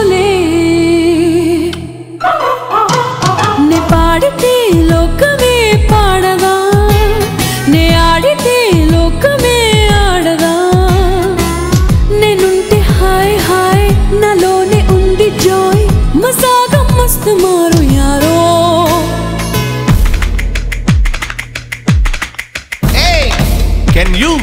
మాటలే నే పాడితే లోకమే పాడదా నే ఆడితే లోకమే ఆడదా నేనుంటే హాయ్ హాయ్ నాలోనే ఉంది జాయ్ మసాగా మస్తు మారు యారో Hey, can you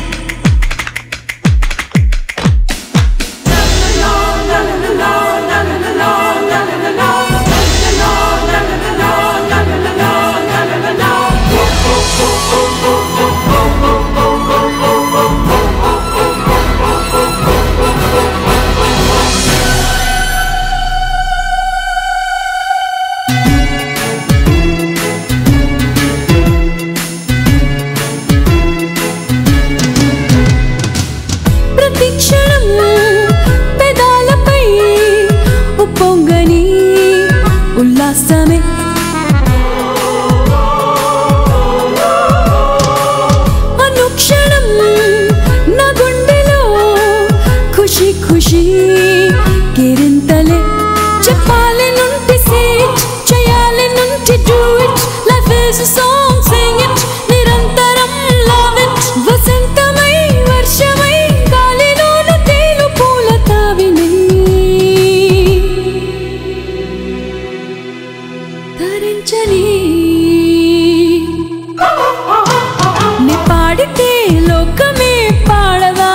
ఉల్లాసమే అనుక్షణం నా గుండెలో ఖుషి ఖుషి కేరింతలే చెప్పాలి నుండి సేట్ చేయాలి నుండి do it life is a song sing it నిరంతరం లవ్ ఇట్ వసంతమై వర్షమై గాలిలోన తేలు పూల తావిని ధరించని నే పాడితే లోకమే పాడదా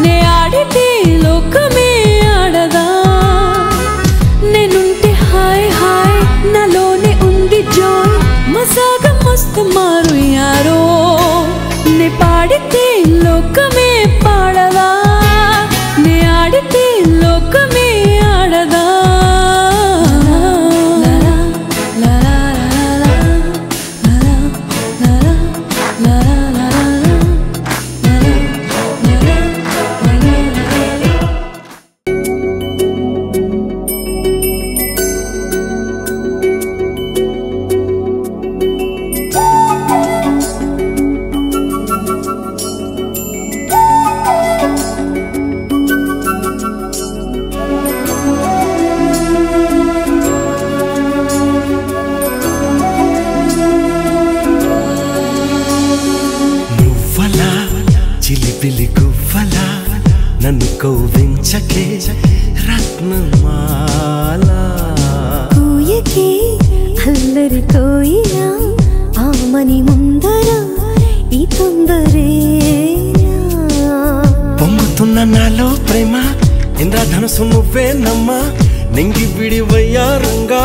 నే ఆడితే లోకమే ఆడదా నేనుంటే హాయ్ హాయ్ నాలోనే ఉంది జాయ్ మసాగా మస్తు మారు యారో నే పాడితే లోకమే పాడదా నే ఆడితే లోకమే ఆడదా గువ్వలా నన్ను కౌవించకే రత్నమాల కోయకే అల్లరి కోయిలా ఆమని ముందర ఈ తొందరేనా పొంగుతున్న నాలో ప్రేమ ఇంద్రధనుసు నువ్వేనమ్మా నింగి విడివయ్యా రంగారావే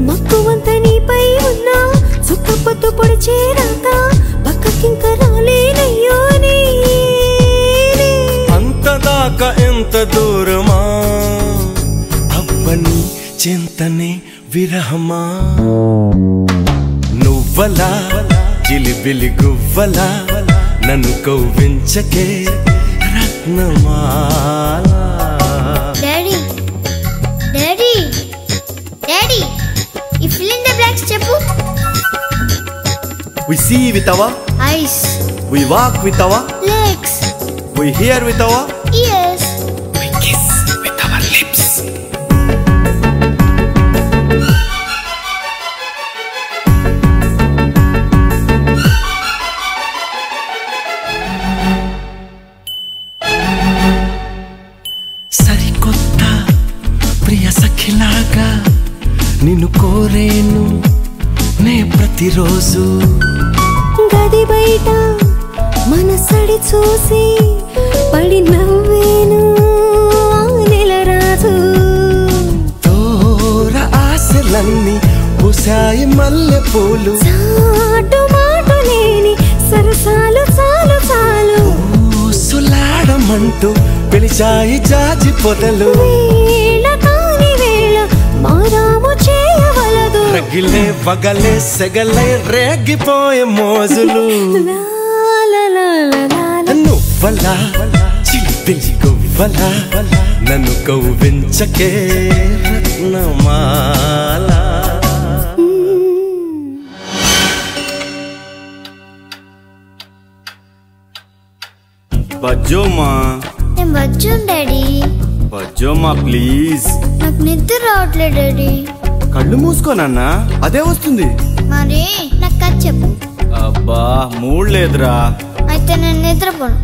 మక్కువంత నీపై ఉన్నా సుఖపొత్తు పొడిచేరాక పక్కకింక రాలేనయ్యో అంతదాకా ఎంత దూరమా అవ్వని చింతనే విరహమా నువ్వలా జిలిబిలి గువ్వలా నన్ను కౌవించకే రత్నమాల డాడీ డాడీ డాడీ ఈ fill in the blanks చెప్పు we see with our eyes we walk with our legs we hear with our ears we kiss with our lips సరికొత్త ప్రియ సఖిలాగా నిన్ను కోరేను నే ప్రతిరోజు గది బయట మనసడి చూసి పడి నవ్వేను నెలరాజు తోర ఆశలన్నీ పూసాయి మల్లె పూలు చాటు మాటు లేని సరసాలు చాలు చాలు ఊసులాడమంటూ పిలిచాయి జాజి పొదలు వేళ కాని వేళ మారాము చేయవలదు రగిలే వగలే సెగలే రేగిపోయే మోజులు నువ్వలా చిలిపిలి గువ్వలా నన్ను కౌవించకే రత్నమాల బజ్జోమా బజ్జం డాడీ. బజ్జోమ్మా ప్లీజ్. నాకు నిద్ర రావట్లేదు డాడీ. కళ్ళు మూసుకోనన్నా, అదే వస్తుంది. మరి నాకు కథ చెప్పు. అబ్బా మూడ్ లేదురా. అయితే నేను నిద్రపోను.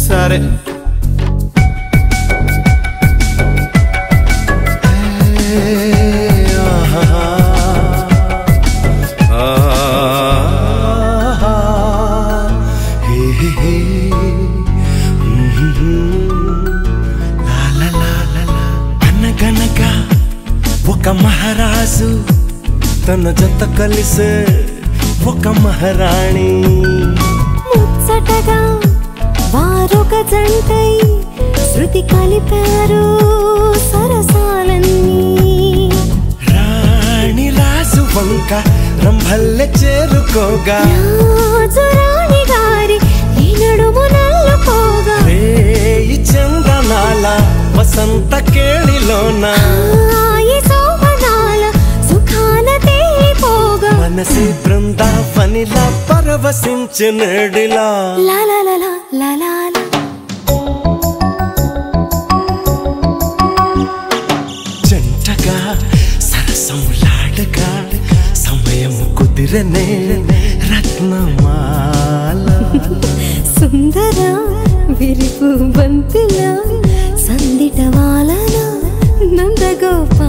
సరే. అనగనగా ఒక మహారాజు తన జత కలిసే ఒక మహారాణి. ముచ్చటగా వారొక జంటై శృతి కలిపారు సరసాలన్నీ. రాణి రాజు వంక రంభల్లె చేరుకోగా రాజు రాణి గారి ఈ నడుము నల్లుకోగా రేయి చందనాల వసంత కేళిలోన ఈ శోభనాల సుఖాన తేలిపోగా మనసి బృందావనిలా పరవశించినడిలా. లా లా లా లా లా లా లా. జంటగా సరసములాడగా సమయం కుదిరనే రత్నమాల. సుందర విరిపు బంతిలా సందిట వాలన నందగోపాల.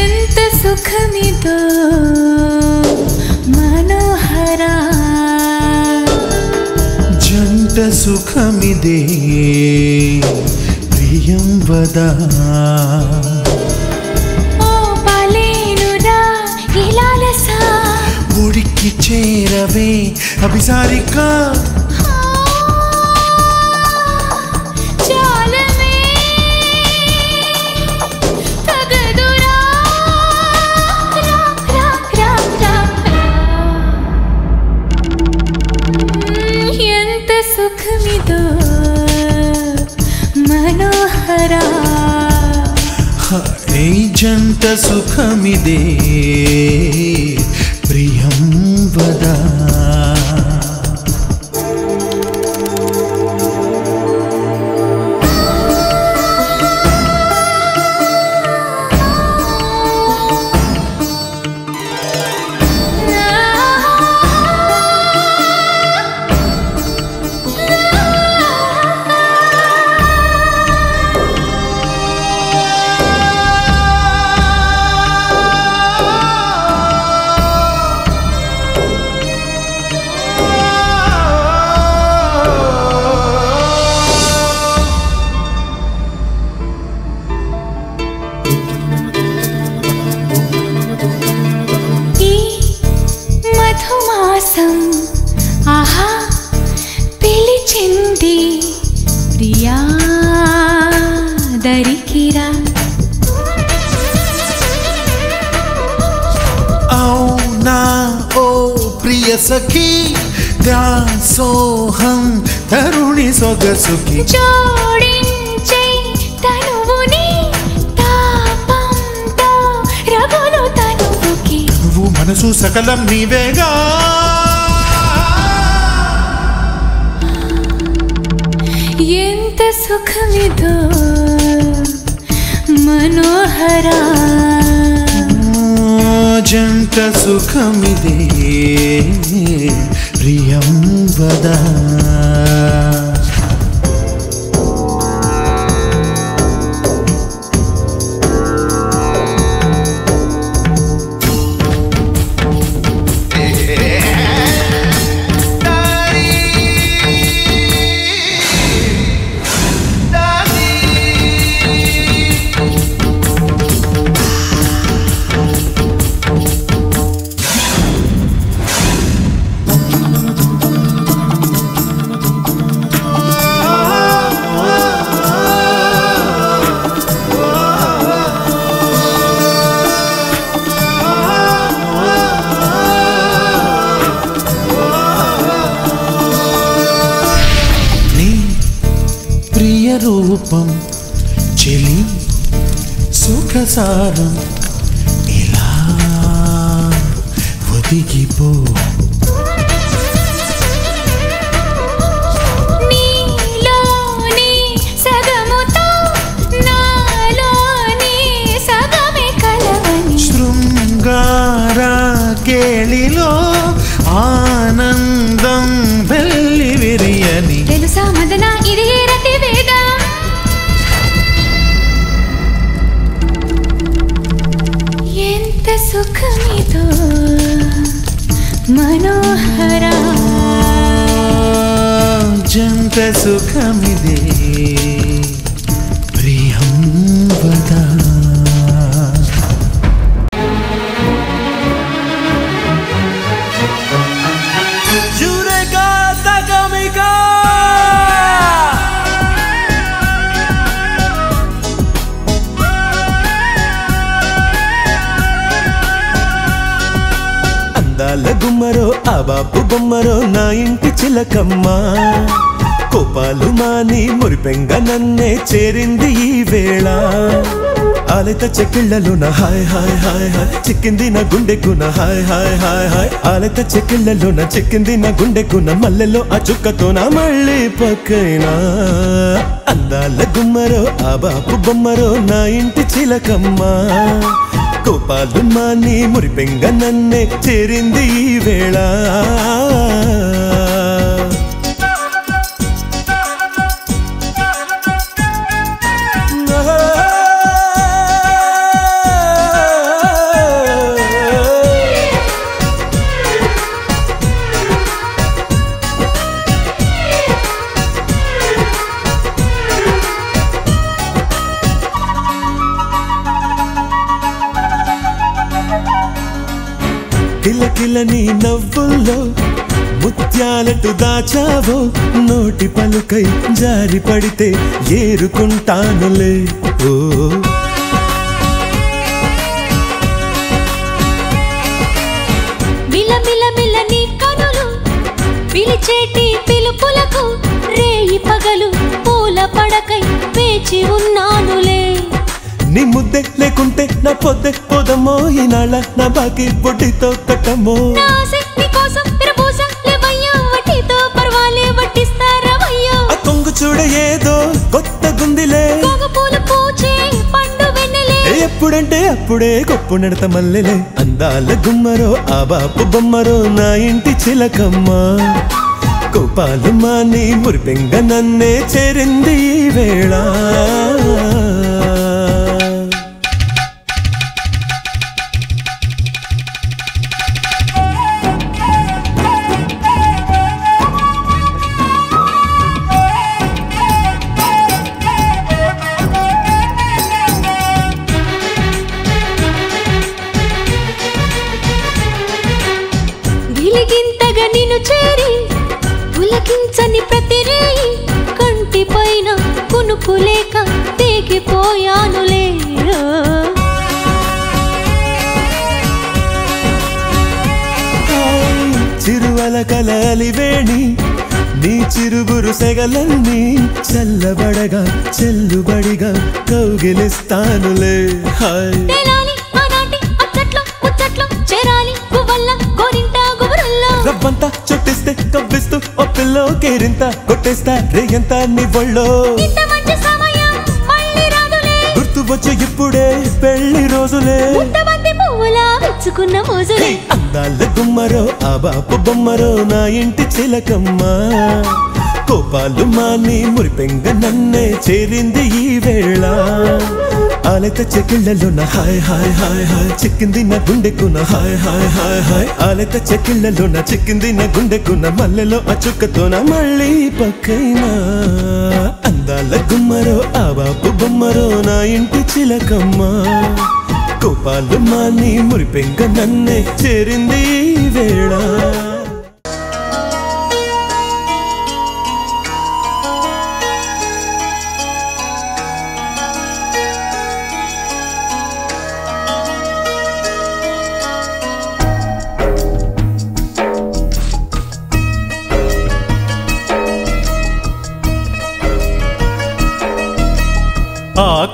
ఎంత సుఖమిదో మనోహరా. జంట సుఖమిదే ప్రియం వదా. ఓ పలేనురా ఇలాలసా. ఒడికి చేరవే అభిసారిక. చాలమే తగదురా. రా రా రా రా రా. ఎంత సుఖమిదో మనోహరా. ఈ జంట సుఖమిదే ప్రియం వదా. ఈ మధుమాసం ఆహా పిలిచింది ప్రియా దరికిరా. అవునా ఓ ప్రియ సఖీ దాసోహం తరుణి సొగసుకి. జోడించే తనువుని తాపంతో రగులు తనువుకి. నువ్వు మనసు సకలం నీవేగా. ఎంత సుఖమిదో మనోహరా. జంట సుఖమిదే ప్రియం వదా. ప్రసారం ఇలా ఒదిగిపో కేళిలో ఆనందం వెళ్ళి విరియని తెలుసా మదన ఇది రతి వేదం ఎంత సుఖమిదో మనోహర జంత సుఖమిదే ప్రియం వదా గుమ్మరో ఆ బాపు బొమ్మరో నా ఇంటి చిలకమ్మ కోపాలు మాని మురిపెంగ నన్నే చేరింది ఈ వేళ ఆలత చెక్కిళ్ళలోన హాయ్ హాయ్ హాయ్ హాయ్ చిక్కింది నా గుండెకున హాయ్ హాయ్ హాయ్ హాయ్ ఆలత చెక్కిళ్ళలోన చిక్కింది నా గుండెకున మల్లెలో ఆ చుక్కతో నా మళ్ళీ పక్కైనా అందాల గుమ్మరో ఆ బాపు బొమ్మరో నా ఇంటి చిలకమ్మ కోపాలు మాని మురిపెంగ నన్నే చేరింది ఈ వేళ కిలకిల నీ నవ్వుల్లో ముత్యాలటు దాచావో నోటి పలుకై జారి పడితే ఏరుకుంటానులే ఓ మిలమిల నీ కనులు పిలిచేటి పిలుపులకు రేయి పగలు పూల పడకై వేచి ఉన్నానులే నీ ముద్దే లేకుంటే నా పొద్దే పోదమ్మో ఈనాళ్ళ నా బాకి బొడ్డితో కట్టమ్మో ఆ కొంగు చూడ ఏదో కొత్త గుందిలే ఎప్పుడంటే అప్పుడే కొప్పు నడత మల్లెలే అందాల గుమ్మరో ఆ బాపు బొమ్మరో నా ఇంటి చిలకమ్మ కోపాలు మాని మురిపెంగ నన్నే చేరింది ఈ వేళ గిలిగింతగా నిన్ను చేరి పులకించని ప్రతి రేయి కంటి పైన కునుకు లేక తెగిపోయానులే చిరువల కలలివేణి నీ చిరుగురు సెగలన్నీ చల్లబడగా చెల్లుబడిగా కౌగిలిస్తానులే హాయ్ రవ్వంతా చుట్టిస్తే కవ్విస్తూ ఓ పిల్లో కేరింత కొట్టేస్తా రేయంతా నీ ఒళ్ళో గుర్తు వచ్చే ఇప్పుడే పెళ్లి రోజులే అందాల గుమ్మరో ఆ బాపు బొమ్మరో నా ఇంటి చిలకమ్మ కోపాలు మాని మురిపెంగ నన్నే చేరింది ఈ వేళ ఆలత చెక్కిళ్ళలోన హాయ్ హాయ్ హాయ్ హాయ్ చిక్కింది నా గుండెకున హాయ్ హాయ్ హాయ్ హాయ్ ఆలత చెక్కిళ్ళలోన చిక్కింది నా గుండెకున మల్లెలో ఆ చుక్కతోన మళ్ళీ పక్కైనా అందాల గుమ్మరో ఆ బాపు బొమ్మరో నా ఇంటి చిలకమ్మ కోపాలు మాని మురిపెంగ నన్నే చేరింది ఈ వేళ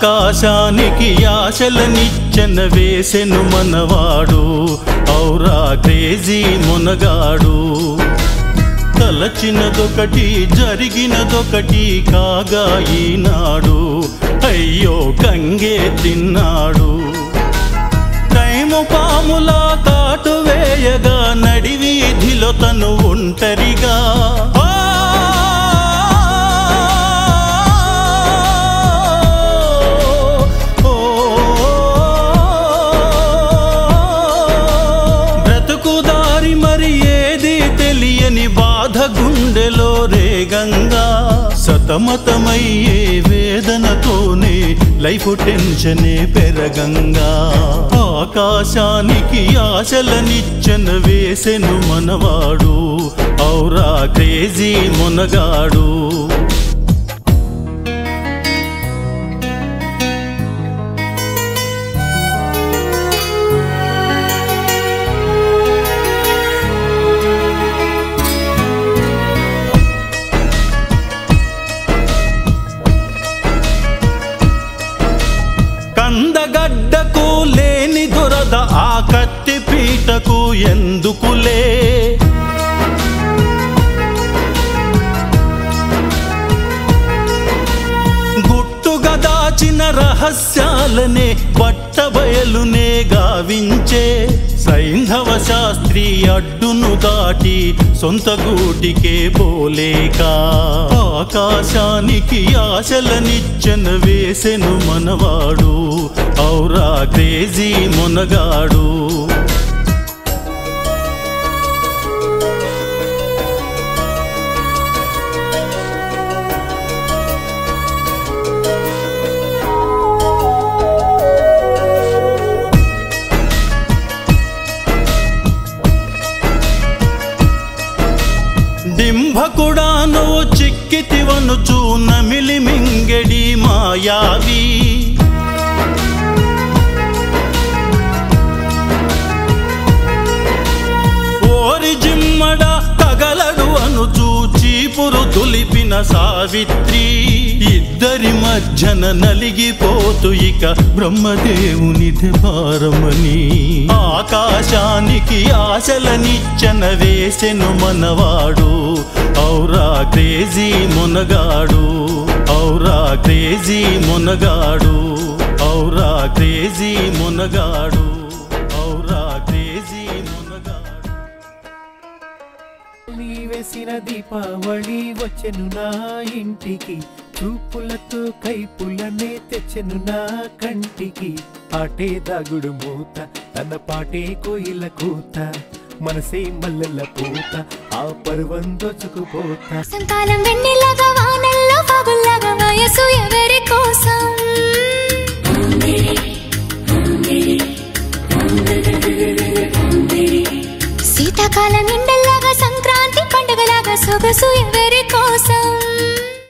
ఆకాశానికి ఆశలనిచ్చెన వేసెను మనవాడు ఔరా క్రేజీ మునగాడు తలచినదొకటి జరిగినదొకటి కాగా ఈనాడు అయ్యో కంగే తిన్నాడు టైము పాములా కాటు వేయగా నడివీధిలో తను ఒంటరిగా బ్రతుకుదారి మరి ఏది తెలియని బాధ గుండెలో రేగంగా సతమతమయ్యే వేదనతోనే లైఫ్ టెన్షనే పెరగంగా ఆకాశానికి ఆశలనిచ్చెన వేసెను మనవాడు ఔరా క్రేజీ మునగాడు కందగడ్డకు లేని దురద ఆ కత్తి పీటకు ఎందుకులే గుట్టుగా దాచిన రహస్యాలనే పట్టబయలునే గావించే సైంధవ శాస్త్రి అడ్డును దాటి సొంత గూటికే పోలేక ఆకాశానికి ఆశలనిచ్చెన వేసెను మనవాడు ఔరా క్రేజీ మునగాడు డింభకుడాను చిక్కితివనుచు నమిలి మింగెడి మాయావి ఓరి జిమ్మడ తగలడు అనుచు చీపురు దులిపిన సావిత్రి ఇద్దరి మధ్యన నలిగిపోతూ ఇక బ్రహ్మదేవునిది భారమని ఆకాశానికి ఆశలనిచ్చెన వేసెను మనవాడు ఔరా క్రేజీ మునగాడు ఔరా క్రేజీ మునగాడు ఔరా క్రేజీ మునగాడు ఔరా క్రేజీ మునగాడు నీ వేసిన దీపావళి వచ్చెను నా ఇంటికి చూపులతో కైపులనే తెచ్చెను నా కంటికి ఆటే దాగుడు మూత తన పాటే కోయిల కూత మనసే మల్లెల పూత ఆ పర్వం దోచుకుపోతా సంకాలం వెన్నెలగా వానల్లో పగుల్లాగా వయసు ఎవరి కోసం శీతాకాలం ఎండల్లాగా సంక్రాంతి పండుగలాగా సొగసు ఎవరి కోసం